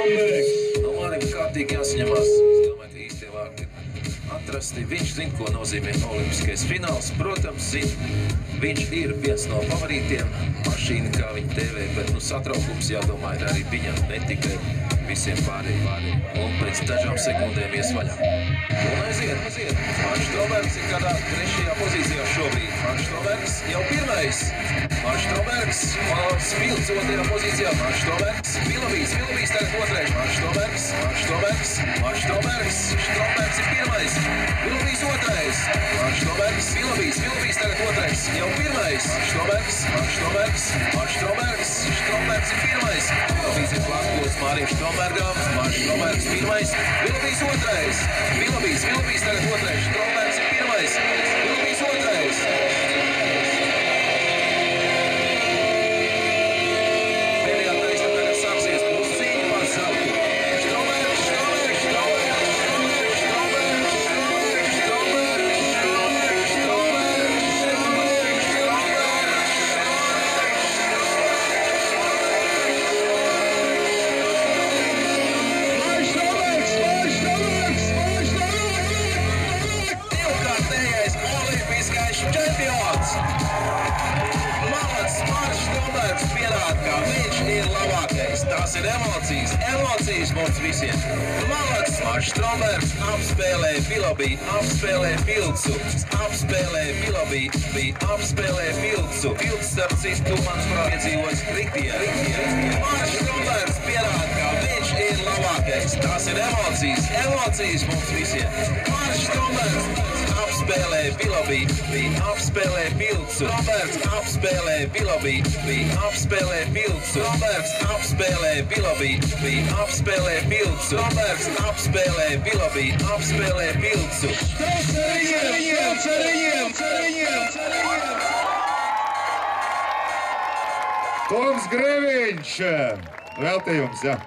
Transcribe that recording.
Manim kārtīgi jāsaņemās. Es domāju, ka īstie vārdi atrasti. Viņš zina, ko nozīmē olimpiskais fināls. Protams, zina, viņš ir viens no favorītiem. Mašīna kā viņa TV, bet satraukums, jādomā, ir arī viņam, ne tikai visiem pārējiem. Un pēc dažām sekundēm ies vaļā. Un aiziet. Maršs Strombergs ir kādā 3. pozīcijā šobrīd. Maršs Strombergs jau 1. Maršs Strombergs, Valds Filds 2. pozīcijā. Maršs Strombergs, Vilabīs tagad 2. Maršs Strombergs, Strombergs ir 1. Vilabīs 2. Maršs Strombergs, Vilabīs tagad 2. Jau 1. Maršs Strombergs ir 1. Vilabīs ir plakos Mārim Strombergam. Maršs Strombergs 1. Vilabīs 2. Vilabīs tagad 2. Strombergs ir 1. Vilabīs 2. Tās ir emocijas mums visiem. Malacis Maršs Strombergs apspēlē Vilabī, apspēlē Filcu, apspēlē Filcu. Filcs, starp citu, mans piedzīvojis Riktie. Maršs Strombergs pierāda, ka viņš ir labākais. Tās ir emocijas mums visiem. Maršs Strombergs apspēlē Vilabī, apspēlē Filcu. Strombergs apspēlē Vilabī, apspēlē Filcu. Strombergs apspēlē Vilabī, apspēlē Filcu. Strombergs apspēlē Vilabī, apspēlē Filcu. Toms Greviņš, veltījums, jā.